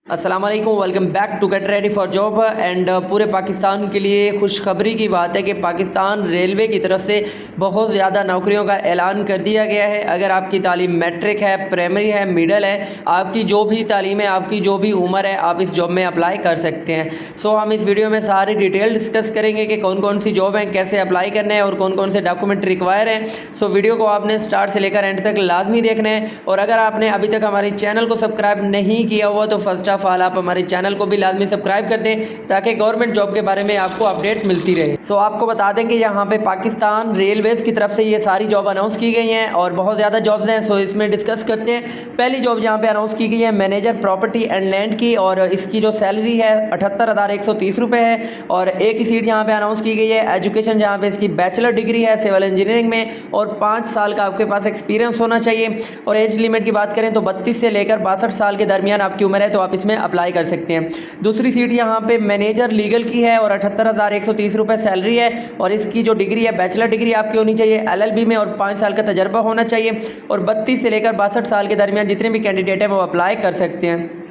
अस्सलाम वालेकुम, welcome back to get ready for job. And पूरे पाकिस्तान के लिए खुशखबरी की बात है कि पाकिस्तान रेलवे की तरफ से बहुत ज़्यादा नौकरियों का ऐलान कर दिया गया है। अगर आपकी तालीम मैट्रिक है, प्राइमरी है, मिडल है, आपकी जो भी तालीम है, आपकी जो भी उम्र है, आप इस जॉब में अप्लाई कर सकते हैं। सो हम इस वीडियो में सारी डिटेल डिस्कस करेंगे कि कौन कौन सी जॉब हैं, कैसे अप्लाई करना है और कौन कौन से डॉक्यूमेंट रिक्वायर हैं। सो वीडियो को आपने स्टार्ट से लेकर एंड तक लाजमी देखना है। और अगर आपने अभी तक हमारे चैनल को सब्सक्राइब नहीं किया हुआ तो फर्स्ट ऑफ ऑल आप हमारे चैनल को भी लाजमी सब्सक्राइब कर दें ताकि गवर्नमेंट जॉब के बारे में आपको अपडेट मिलती रहे। सो आपको बता दें कि यहाँ पे पाकिस्तान रेलवेज़ की तरफ से ये सारी जॉब अनाउंस की गई हैं और बहुत ज़्यादा जॉब्स हैं। सो इसमें डिस्कस करते हैं। पहली जॉब यहाँ पे अनाउंस की गई है मैनेजर प्रॉपर्टी एंड लैंड की, और इसकी जो सैलरी है 78,130 रुपये है। और एक ही सीट यहाँ पे अनाउंस की गई है एजुकेशन, जहाँ पे इसकी बैचलर डिग्री है सिविल इंजीनियरिंग में और 5 साल का आपके पास एक्सपीरियंस होना चाहिए। और एज लिमिट की बात करें तो 32 से लेकर 62 साल के दरमियान आपकी उम्र है तो आप इसमें अप्लाई कर सकते हैं। दूसरी सीट यहाँ पे मैनेजर लीगल की है और 78,130 रुपये सैलरी है। और इसकी जो डिग्री है बैचलर डिग्री आपकी होनी चाहिए LLB में और 5 साल का तजर्बा होना चाहिए। और 32 से लेकर 62 साल के दरमियान जितने भी कैंडिडेट हैं वो अप्लाई कर सकते हैं।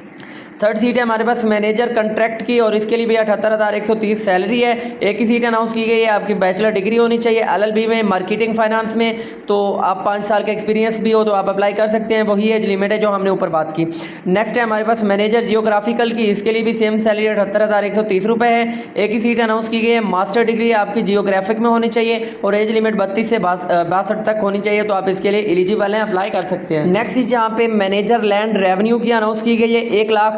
थर्ड सीट है हमारे पास मैनेजर कंट्रैक्ट की, और इसके लिए भी 78,130 सैलरी है। एक ही सीट अनाउंस की गई है। आपकी बैचलर डिग्री होनी चाहिए LLB में, मार्केटिंग फाइनेंस में, तो आप 5 साल का एक्सपीरियंस भी हो तो आप अप्लाई कर सकते हैं। वही एज लिमिट है जो हमने ऊपर बात की। नेक्स्ट है हमारे पास मैनेजर जियोग्राफिकल की, इसके लिए भी सेम सैलरी 78,130 रुपये है। एक ही सीट अनाउंस की गई है। मास्टर डिग्री आपकी जियोग्राफिक में होनी चाहिए और एज लिमिट 32 से 62 तक होनी चाहिए तो आप इसके लिए एलिजिबल हैं, अप्लाई कर सकते हैं। नेक्स्ट सीट यहाँ पे मैनेजर लैंड रेवेन्यू की अनाउंस की गई है।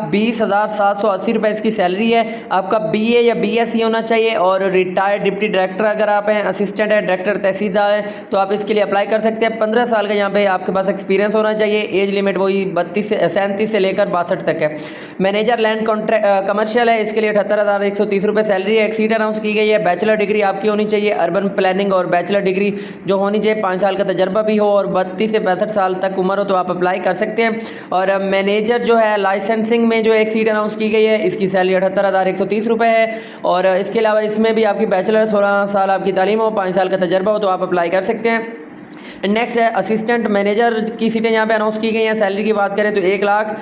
1,20,780 रुपये इसकी सैलरी है। आपका BA या BSc होना चाहिए और रिटायर्ड डिप्टी डायरेक्टर अगर आप हैं, असिस्टेंट है, डायरेक्टर तहसीलदार हैं तो आप इसके लिए अप्लाई कर सकते हैं। 15 साल का यहाँ पे आपके पास एक्सपीरियंस होना चाहिए। एज लिमिट वही 37 से लेकर 62 तक है। मैनेजर लैंड कमर्शियल है, इसके लिए 78,130 रुपये सैलरी है। एक सीट अनाउंस की गई है। बैचलर डिग्री आपकी होनी चाहिए अर्बन प्लानिंग और बैचलर डिग्री जो होनी चाहिए 5 साल का तजर्बा भी हो और 32 से 65 साल तक उम्र हो तो आप अप्लाई कर सकते हैं। और मैनेजर जो है लाइसेंसिंग में जो एक सीट अनाउंस की गई है, इसकी सैलरी 78,130 रुपये है। और इसके अलावा इसमें भी आपकी बैचलर 16 साल आपकी तालीम हो, 5 साल का तजर्बा हो तो आप अप्लाई कर सकते हैं। नेक्स्ट है असिस्टेंट मैनेजर की सीटें यहाँ पे अनाउंस की गई हैं। सैलरी की बात करें तो 1 लाख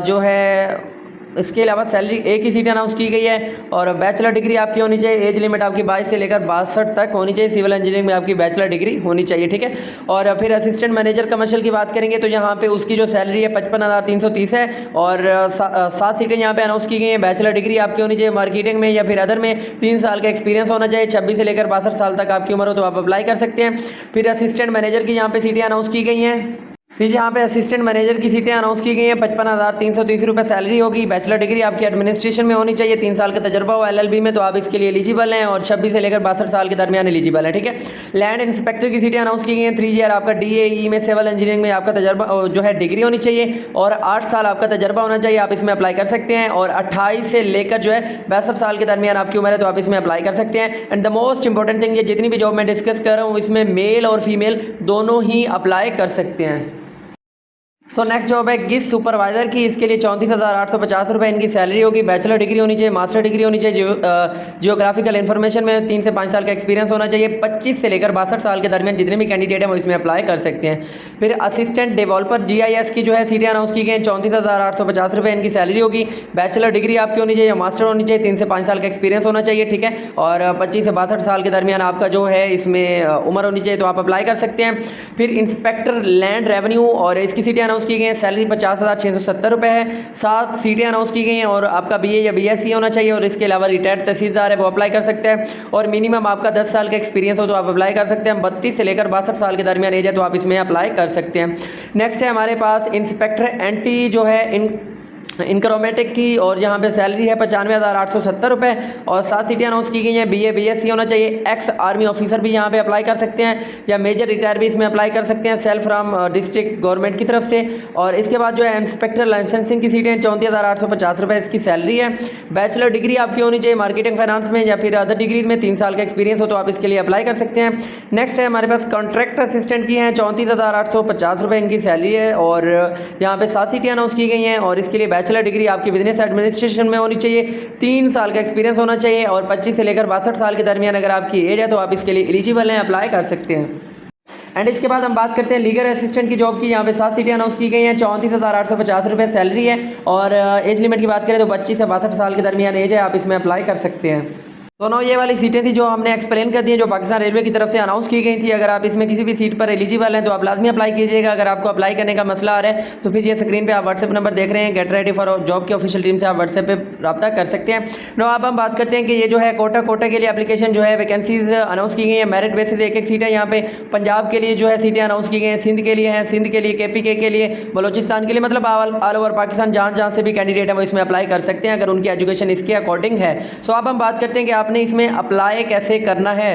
जो है। इसके अलावा सैलरी एक ही सीट अनाउंस की गई है और बैचलर डिग्री आपकी होनी चाहिए। एज लिमिट आपकी 22 से लेकर 62 तक होनी चाहिए। सिविल इंजीनियरिंग में आपकी बैचलर डिग्री होनी चाहिए, ठीक है। और फिर असिस्टेंट मैनेजर कमर्शियल की बात करेंगे तो यहाँ पे उसकी जो सैलरी है 55,330 है। और 7 सीटें यहाँ पे अनाउंस की गई हैं। बैचलर डिग्री आपकी होनी चाहिए मार्केटिंग में या फिर अदर में, 3 साल का एक्सपीरियंस होना चाहिए। 26 से लेकर 62 साल तक आपकी उम्र हो तो आप अप्लाई कर सकते हैं। फिर असिस्टेंट मैनेजर की यहाँ पे सीटें अनाउंस की गई हैं। फिर यहाँ पे असिस्टेंट मैनेजर की सीटें अनाउंस की गई हैं। 55,330 रुपये सैलरी होगी। बैचलर डिग्री आपकी एडमिनिस्ट्रेशन में होनी चाहिए। 3 साल का तजर्बा हो LLB में तो आप इसके लिए एलिजिबल हैं और 26 से लेकर 62 साल के दरमियान एलिजिबल है, ठीक है। लैंड इंस्पेक्टर की सीटें अनाउंस की गई हैं। 3 ईयर आपका DAE में सिविल इंजीनियरिंग में आपका तजर्बा जो है डिग्री होनी चाहिए और 8 साल आपका तजर्बा होना चाहिए, आप इसमें अप्लाई कर सकते हैं। और 28 से लेकर जो है 62 साल के दरमियान आपकी उम्र है तो आप इसमें अप्लाई कर सकते हैं। And the most important thing, ये जितनी भी जॉब मैं डिस्कस कर रहा हूँ इसमें मेल और फीमेल दोनों ही अप्लाई कर सकते हैं। सो नेक्स्ट जॉब है गिस सुपरवाइजर की, इसके लिए 34,850 रुपये इनकी सैलरी होगी। बैचलर डिग्री होनी चाहिए, मास्टर डिग्री होनी चाहिए, जियोग्राफिकल इन्फॉर्मेशन में 3 से 5 साल का एक्सपीरियंस होना चाहिए। 25 से लेकर 62 साल के दरमियान जितने भी कैंडिडेट हैं वो इसमें अप्लाई कर सकते हैं। फिर असिस्टेंट डेवलपर GIS की जो है सीटें अनाउंस की गई हैं। 34,850 रुपये इनकी सैलरी होगी। बैचलर डिग्री आपकी होनी चाहिए, मास्टर होनी चाहिए, 3 से 5 साल का एक्सपीरियंस होना चाहिए, ठीक है। और 25 से 62 साल के दरमियान आपका जो है इसमें उम्र होनी चाहिए तो आप अप्लाई कर सकते हैं। फिर इंस्पेक्टर लैंड रेवेन्यू, और इसकी सीटें अनाउंस की गई हैं। सैलरी 50,670 रुपये है। 7 सीटें अनाउंस की गई हैं और आपका BA या BSc होना चाहिए और इसके अलावा रिटायर्ड तहसीलदार है वो अप्लाई कर सकते हैं। और मिनिमम आपका 10 साल का एक्सपीरियंस हो तो आप अप्लाई कर सकते हैं। 32 से लेकर 62 साल के दरमियान एज है तो आप इसमें अप्लाई कर सकते हैं। नेक्स्ट है हमारे पास इंस्पेक्टर एंटी जो है इनक्रोमेटिक की, और यहाँ पे सैलरी है 95,870 रुपये और 7 सीटें अनाउंस की गई हैं। BA BSc होना चाहिए। एक्स आर्मी ऑफिसर भी यहाँ पे अप्लाई कर सकते हैं या मेजर रिटायर भी इसमें अप्लाई कर सकते हैं सेल्फ फ्राम डिस्ट्रिक्ट गवर्नमेंट की तरफ से। और इसके बाद जो है इंस्पेक्टर लाइसेंसिंग की सीटें 34,850 रुपये इसकी सैलरी है। बैचलर डिग्री आपकी होनी चाहिए मार्केटिंग फाइनेंस में या फिर अदर डिग्रीज में, 3 साल का एक्सपीरियंस हो तो आप इसके लिए अप्लाई कर सकते हैं। नेक्स्ट है हमारे पास कॉन्ट्रैक्ट असिस्टेंट की हैं। 34,850 रुपये इनकी सैलरी है और यहाँ पे 7 सीटें अनाउंस की गई हैं और इसके लिए बैचलर डिग्री आपकी बिजनेस एडमिनिस्ट्रेशन में होनी चाहिए। 3 साल का एक्सपीरियंस होना चाहिए और 25 से लेकर 62 साल के दरमियान अगर आपकी एज है तो आप इसके लिए एलिजिबल हैं, अप्लाई कर सकते हैं। एंड इसके बाद हम बात करते हैं लीगल असिस्टेंट की जॉब की। यहाँ पे 7 सीटें अनाउंस की गई हैं, 34,850 रुपये सैलरी है। और एज लिमिट की बात करें तो 25 से 62 साल के दरमियान एज है, आप इसमें अप्लाई कर सकते हैं। दोनों ये वाली सीटें थी जो हमने एक्सप्लेन कर दी हैं, जो पाकिस्तान रेलवे की तरफ से अनाउंस की गई थी। अगर आप इसमें किसी भी सीट पर एलिजिबल हैं तो आप लाजमी अप्लाई कीजिएगा। अगर आपको अप्लाई करने का मसला आ रहा है तो फिर ये स्क्रीन पे आप व्हाट्सएप नंबर देख रहे हैं, गेट रेडी फॉर जॉब की ऑफिशियल टीम से आप व्हाट्सएप पे रब्ता कर सकते हैं। नो, अब हम बात करते हैं कि ये जो है कोटा के लिए एप्लीकेशन जो है वैकेंसीज अनाउंस की गई है। मेरिट बेसिस एक सीट है। यहाँ पे पंजाब के लिए जो है सीटें अनाउंस की गई हैं, सिंध के लिए हैं, सिंध के लिए, KPK के लिए, बलोचिस्तान के लिए, मतलब ऑल ओवर पाकिस्तान जहाँ से भी कैंडिडेट है वो इसमें अप्लाई कर सकते हैं अगर उनकी एजुकेशन इसके अकॉर्डिंग है। सो अब हम बात करते हैं कि आपने इसमें अप्लाई कैसे करना है।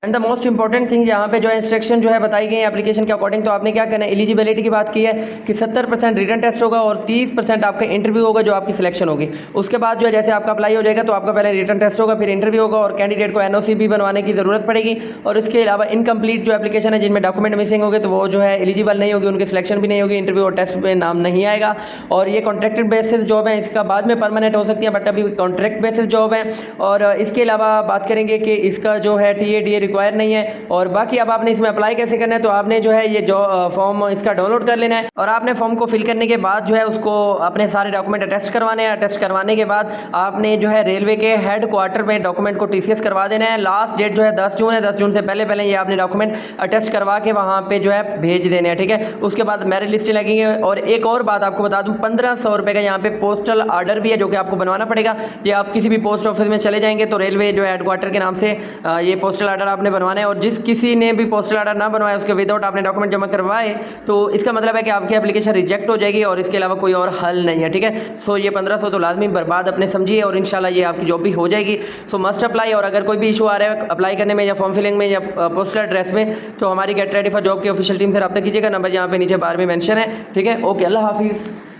And the most important thing, यहाँ पे जो है इंस्ट्रक्शन जो है बताई गई है एप्लीकेशन के अकॉर्डिंग। तो आपने क्या करना है, एलिजिबिलिटी की बात की है कि 70% रिटन टेस्ट होगा और 30% आपका इंटरव्यू होगा जो आपकी सिलेक्शन होगी। उसके बाद जो है जैसे आपका अप्लाई हो जाएगा तो आपका पहले रिटन टेस्ट होगा, फिर इंटरव्यू होगा और कैंडिडेट को NOC भी बनवाने की ज़रूरत पड़ेगी। और उसके अलावा इनकम्प्लीट जो एप्लीकेशन है जिनमें डॉक्यूमेंट मिसिंग होंगे तो वो जो है एलिजिबल नहीं होगी, उनकी सिलेक्शन भी नहीं होगी, इंटरव्यू और टेस्ट में नाम नहीं आएगा। और ये कॉन्ट्रैक्टेड बेसिस जॉब है, इसका बाद में परमानेंट हो सकती है बट अभी कॉन्ट्रैक्ट बेसिस जॉब है। और इसके अलावा बात करेंगे कि इसका जो है TADA रिक्वायर नहीं है। और बाकी अब आपने इसमें अप्लाई कैसे करना है, तो आपने जो है ये जो फॉर्म इसका डाउनलोड कर लेना है और आपने फॉर्म को फिल करने के बाद जो है उसको अपने सारे डॉक्यूमेंट अटेस्ट करवाने हैं। अटेस्ट करवाने के बाद आपने जो है रेलवे के हेड क्वार्टर में डॉक्यूमेंट को TCS करवा देना है। लास्ट डेट जो है 10 जून है, 10 जून से पहले ये आपने डॉक्यूमेंट अटेस्ट करवा के वहाँ पे जो है भेज देने हैं, ठीक है। उसके बाद मेरिट लिस्ट लगेंगे। और एक और बात आपको बता दूँ, 1500 रुपये का यहाँ पे पोस्टल आर्डर भी है जो कि आपको बनवाना पड़ेगा। ये आप किसी भी पोस्ट ऑफिस में चले जाएंगे तो रेलवे जो है हेड क्वार्टर के नाम से ये पोस्टल आर्डर आपने बनवाना है। और जिस किसी ने भी पोस्टल आर्डर ना बनवाया उसके विदाउट आपने डॉक्यूमेंट जमा करवाए तो इसका मतलब है कि आपकी एप्लीकेशन रिजेक्ट हो जाएगी और इसके अलावा कोई और हल नहीं है, ठीक है। सो ये 1500 तो लाजमी बर्बाद अपने समझिए और इंशाल्लाह ये आपकी जॉब भी हो जाएगी। सो मस्ट अप्लाई। और अगर कोई भी इशू आ रहा है अप्लाई करने में या फॉर्म फिलिंग में या पोस्टल एड्रेस में तो हमारी गेट रेडी फॉर जॉब की ऑफिशियल टीम से रब्ता कीजिएगा। नंबर यहाँ पे नीचे बार में मेंशन है, ठीक है। ओके, अल्लाह हाफिज़।